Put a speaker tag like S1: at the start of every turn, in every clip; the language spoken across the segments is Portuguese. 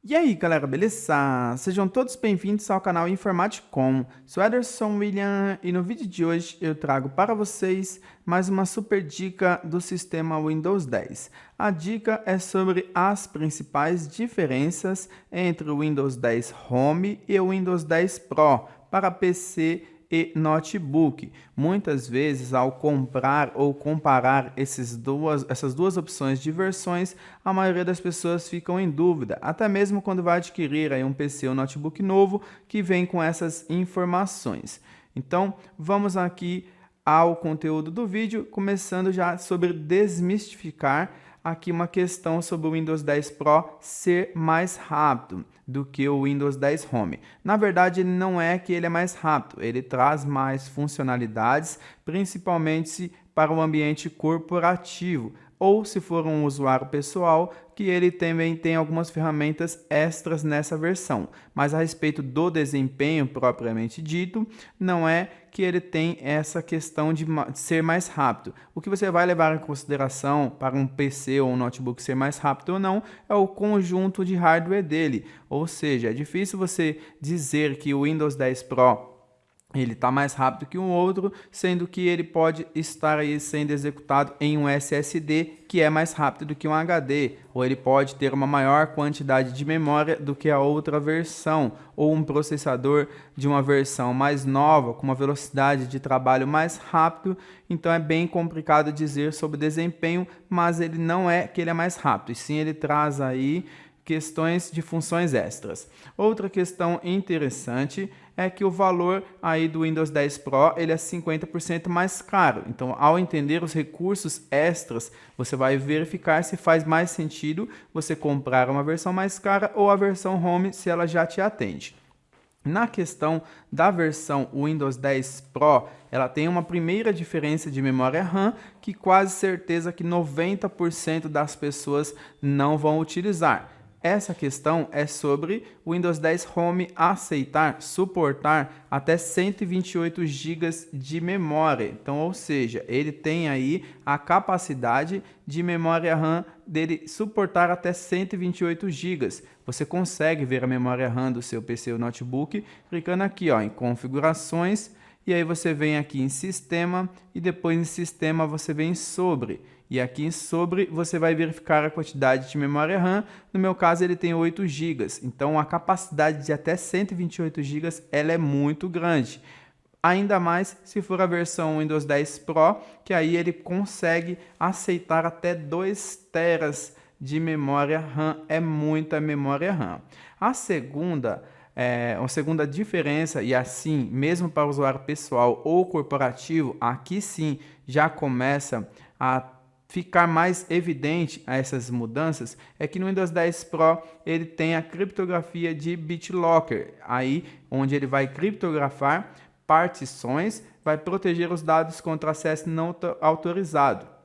S1: E aí, galera, beleza? Sejam todos bem-vindos ao canal Informaticom. Sou Ederson William e no vídeo de hoje eu trago para vocês mais uma super dica do sistema Windows 10. A dica é sobre as principais diferenças entre o Windows 10 Home e o Windows 10 Pro para PC e notebook. Muitas vezes, ao comprar ou comparar essas duas opções de versões, a maioria das pessoas ficam em dúvida, até mesmo quando vai adquirir aí um PC ou notebook novo que vem com essas informações. Então, vamos aqui ao conteúdo do vídeo, começando já sobre desmistificar aqui uma questão sobre o Windows 10 Pro ser mais rápido do que o Windows 10 Home. Na verdade, ele não é que ele é mais rápido, ele traz mais funcionalidades, principalmente para o ambiente corporativo, ou se for um usuário pessoal, que ele também tem algumas ferramentas extras nessa versão. Mas a respeito do desempenho propriamente dito, não é que ele tem essa questão de ser mais rápido. O que você vai levar em consideração para um PC ou um notebook ser mais rápido ou não é o conjunto de hardware dele. Ou seja, é difícil você dizer que o Windows 10 Pro ele está mais rápido que um outro, sendo que ele pode estar aí sendo executado em um SSD, que é mais rápido do que um HD, ou ele pode ter uma maior quantidade de memória do que a outra versão, ou um processador de uma versão mais nova, com uma velocidade de trabalho mais rápido. Então é bem complicado dizer sobre desempenho, mas ele não é que ele é mais rápido, e sim ele traz aí questões de funções extras. Outra questão interessante é que o valor aí do Windows 10 Pro ele é 50% mais caro. Então, ao entender os recursos extras, você vai verificar se faz mais sentido você comprar uma versão mais cara ou a versão Home, se ela já te atende. Na questão da versão Windows 10 Pro, ela tem uma primeira diferença de memória RAM que quase certeza que 90% das pessoas não vão utilizar. Essa questão é sobre o Windows 10 Home aceitar, suportar até 128 GB de memória. Então, ou seja, ele tem aí a capacidade de memória RAM dele suportar até 128 GB. Você consegue ver a memória RAM do seu PC ou notebook clicando aqui ó, em configurações, e aí você vem aqui em sistema e depois em sistema você vem em sobre. E aqui em sobre você vai verificar a quantidade de memória RAM. No meu caso ele tem 8 GB, então a capacidade de até 128 GB ela é muito grande. Ainda mais se for a versão Windows 10 Pro, que aí ele consegue aceitar até 2 teras de memória RAM, é muita memória RAM. A segunda diferença, e assim, mesmo para o usuário pessoal ou corporativo, aqui sim já começa a ficar mais evidente a essas mudanças, é que no Windows 10 Pro ele tem a criptografia de BitLocker, aí onde ele vai criptografar partições, vai proteger os dados contra acesso não autorizado.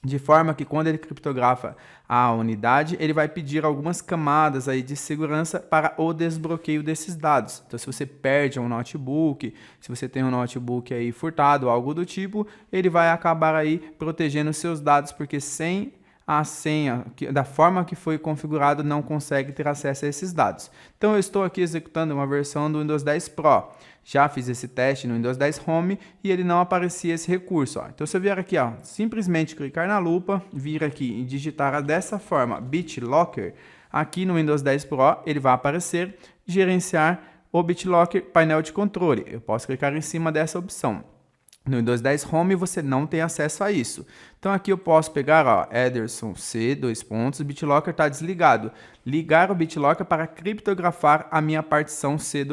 S1: De forma que quando ele criptografa a unidade, ele vai pedir algumas camadas aí de segurança para o desbloqueio desses dados. Então, se você perde um notebook, se você tem um notebook aí furtado, algo do tipo, ele vai acabar aí protegendo seus dados, porque sem a senha, da forma que foi configurado, não consegue ter acesso a esses dados. Então, eu estou aqui executando uma versão do Windows 10 Pro. Já fiz esse teste no Windows 10 Home e ele não aparecia esse recurso. Ó. Então, se eu vier aqui, ó, simplesmente clicar na lupa, vir aqui e digitar dessa forma BitLocker, aqui no Windows 10 Pro ele vai aparecer gerenciar o BitLocker painel de controle. Eu posso clicar em cima dessa opção. No Windows 10 Home você não tem acesso a isso. Então aqui eu posso pegar, ó, Ederson C, BitLocker está desligado. Ligar o BitLocker para criptografar a minha partição C,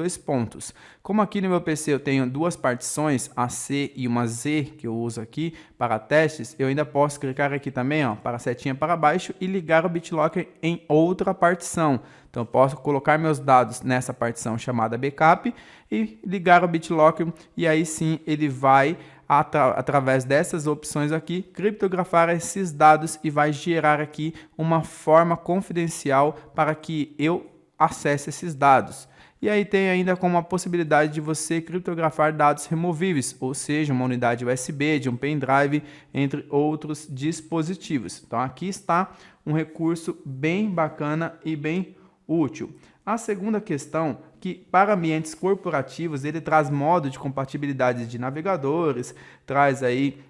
S1: Como aqui no meu PC eu tenho duas partições, a C e uma Z, que eu uso aqui para testes, eu ainda posso clicar aqui também, ó, para a setinha para baixo e ligar o BitLocker em outra partição. Então eu posso colocar meus dados nessa partição chamada backup e ligar o BitLocker, e aí sim ele vai através dessas opções aqui, criptografar esses dados e vai gerar aqui uma forma confidencial para que eu acesse esses dados. E aí tem ainda como a possibilidade de você criptografar dados removíveis, ou seja, uma unidade USB, de um pendrive, entre outros dispositivos. Então aqui está um recurso bem bacana e bem útil. A segunda questão, que para ambientes corporativos ele traz modo de compatibilidade de navegadores, traz aí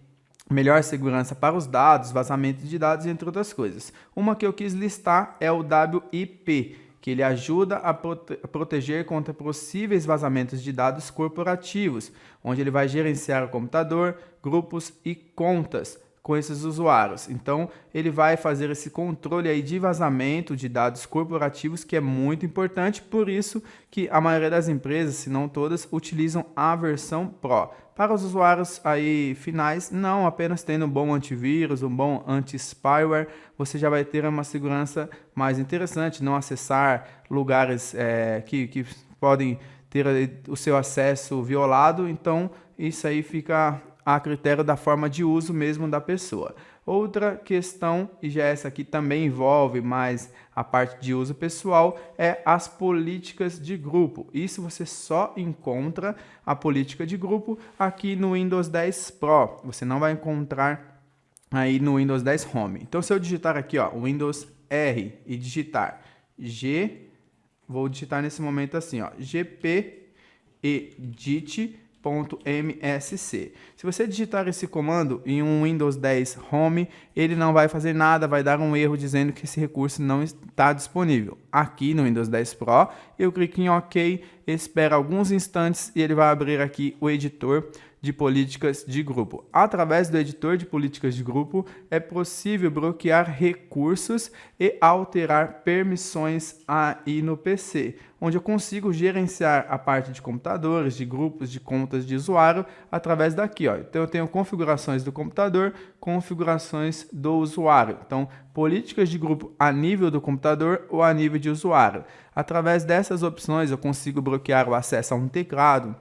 S1: melhor segurança para os dados, vazamento de dados, entre outras coisas. Uma que eu quis listar é o WIP, que ele ajuda a proteger contra possíveis vazamentos de dados corporativos, onde ele vai gerenciar o computador, grupos e contas com esses usuários. Então, ele vai fazer esse controle aí de vazamento de dados corporativos, que é muito importante, por isso que a maioria das empresas, se não todas, utilizam a versão Pro. Para os usuários aí finais, não apenas tendo um bom antivírus, um bom anti-spyware, você já vai ter uma segurança mais interessante, não acessar lugares que podem ter o seu acesso violado, então isso aí fica a critério da forma de uso mesmo da pessoa. Outra questão, e já essa aqui também envolve mais a parte de uso pessoal, é as políticas de grupo. Isso você só encontra a política de grupo aqui no Windows 10 Pro. Você não vai encontrar aí no Windows 10 Home. Então, se eu digitar aqui, ó, Windows R e digitar vou digitar nesse momento assim, ó, gpedit.msc. Se você digitar esse comando em um Windows 10 Home, ele não vai fazer nada, vai dar um erro dizendo que esse recurso não está disponível. Aqui no Windows 10 Pro, eu clico em OK, espero alguns instantes e ele vai abrir aqui o editor de políticas de grupo. Através do editor de políticas de grupo, é possível bloquear recursos e alterar permissões aí no PC, onde eu consigo gerenciar a parte de computadores, de grupos, de contas de usuário, através daqui, ó. Então eu tenho configurações do computador, configurações do usuário. Então, políticas de grupo a nível do computador ou a nível de usuário. Através dessas opções, eu consigo bloquear o acesso a um teclado,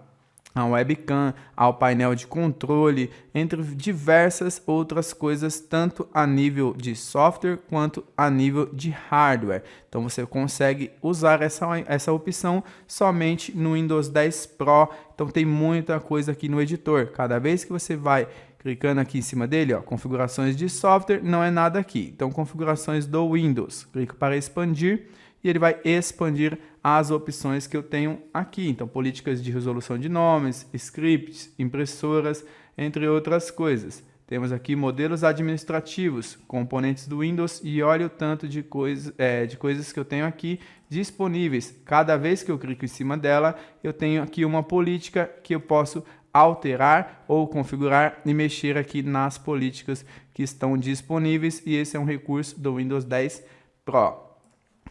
S1: a webcam, ao painel de controle, entre diversas outras coisas, tanto a nível de software quanto a nível de hardware. Então você consegue usar essa opção somente no Windows 10 Pro. Então tem muita coisa aqui no editor. Cada vez que você vai clicando aqui em cima dele, ó, configurações de software, não é nada aqui. Então configurações do Windows, clico para expandir e ele vai expandir as opções que eu tenho aqui. Então, políticas de resolução de nomes, scripts, impressoras, entre outras coisas. Temos aqui modelos administrativos, componentes do Windows e olha o tanto de coisas que eu tenho aqui disponíveis. Cada vez que eu clico em cima dela, eu tenho aqui uma política que eu posso alterar ou configurar e mexer aqui nas políticas que estão disponíveis e esse é um recurso do Windows 10 Pro.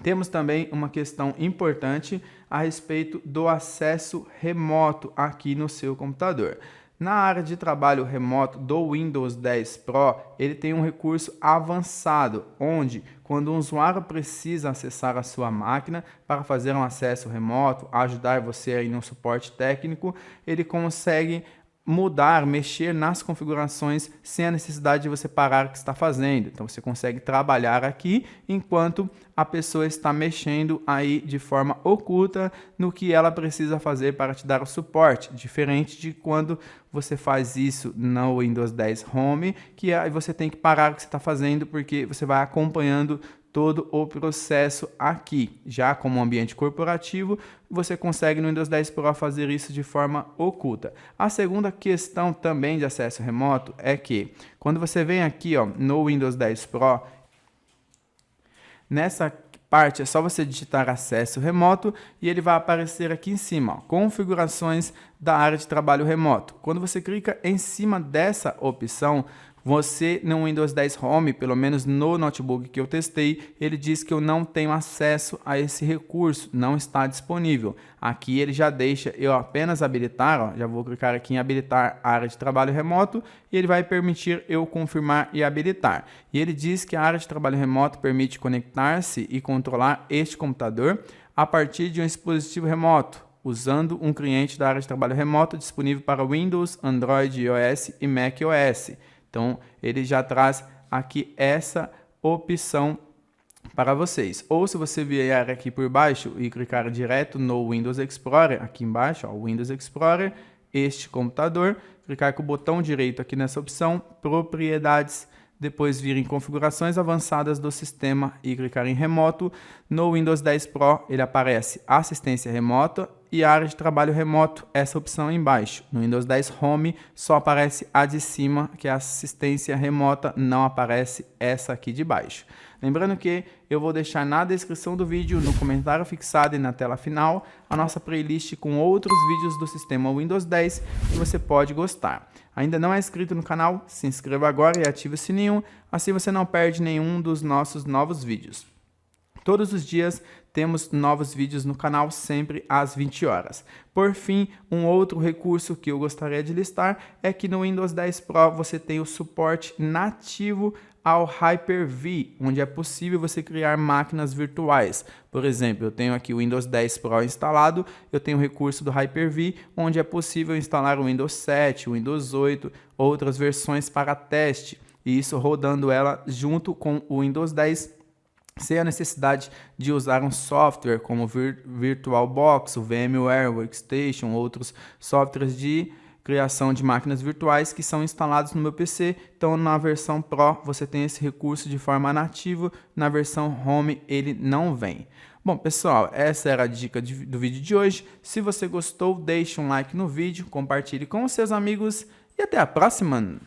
S1: Temos também uma questão importante a respeito do acesso remoto aqui no seu computador. Na área de trabalho remoto do Windows 10 Pro, ele tem um recurso avançado, onde quando um usuário precisa acessar a sua máquina para fazer um acesso remoto, ajudar você aí no suporte técnico, ele consegue mudar, mexer nas configurações sem a necessidade de você parar o que está fazendo. Então você consegue trabalhar aqui enquanto a pessoa está mexendo aí de forma oculta no que ela precisa fazer para te dar o suporte, diferente de quando você faz isso no Windows 10 Home, que aí você tem que parar o que você está fazendo porque você vai acompanhando todo o processo aqui. Já como ambiente corporativo, você consegue no Windows 10 Pro fazer isso de forma oculta. A segunda questão também de acesso remoto é que quando você vem aqui, ó, no Windows 10 Pro, nessa parte é só você digitar acesso remoto e ele vai aparecer aqui em cima, ó, configurações da área de trabalho remoto. Quando você clica em cima dessa opção, você no Windows 10 Home, pelo menos no notebook que eu testei, ele diz que eu não tenho acesso a esse recurso, não está disponível. Aqui ele já deixa eu apenas habilitar, ó, já vou clicar aqui em habilitar a área de trabalho remoto e ele vai permitir eu confirmar e habilitar. E ele diz que a área de trabalho remoto permite conectar-se e controlar este computador a partir de um dispositivo remoto, usando um cliente da área de trabalho remoto disponível para Windows, Android, iOS e macOS. Então, ele já traz aqui essa opção para vocês. Ou se você vier aqui por baixo e clicar direto no Windows Explorer, aqui embaixo, ó, Windows Explorer, este computador, clicar com o botão direito aqui nessa opção, propriedades depois vir em configurações avançadas do sistema e clicar em remoto. No Windows 10 Pro ele aparece assistência remota e área de trabalho remoto, essa opção embaixo. No Windows 10 Home só aparece a de cima, que é a assistência remota, não aparece essa aqui de baixo. Lembrando que eu vou deixar na descrição do vídeo, no comentário fixado e na tela final, a nossa playlist com outros vídeos do sistema Windows 10 que você pode gostar. Ainda não é inscrito no canal? Se inscreva agora e ative o sininho, assim você não perde nenhum dos nossos novos vídeos. Todos os dias temos novos vídeos no canal, sempre às 20 horas. Por fim, um outro recurso que eu gostaria de listar é que no Windows 10 Pro você tem o suporte nativo ao Hyper-V, onde é possível você criar máquinas virtuais. Por exemplo, eu tenho aqui o Windows 10 Pro instalado, eu tenho o recurso do Hyper-V, onde é possível instalar o Windows 7, o Windows 8, outras versões para teste, e isso rodando ela junto com o Windows 10, sem a necessidade de usar um software como o VirtualBox, o VMware Workstation, outros softwares de criação de máquinas virtuais que são instalados no meu PC. Então, na versão Pro, você tem esse recurso de forma nativa, na versão Home ele não vem. Bom, pessoal, essa era a dica do vídeo de hoje. Se você gostou, deixe um like no vídeo, compartilhe com os seus amigos e até a próxima!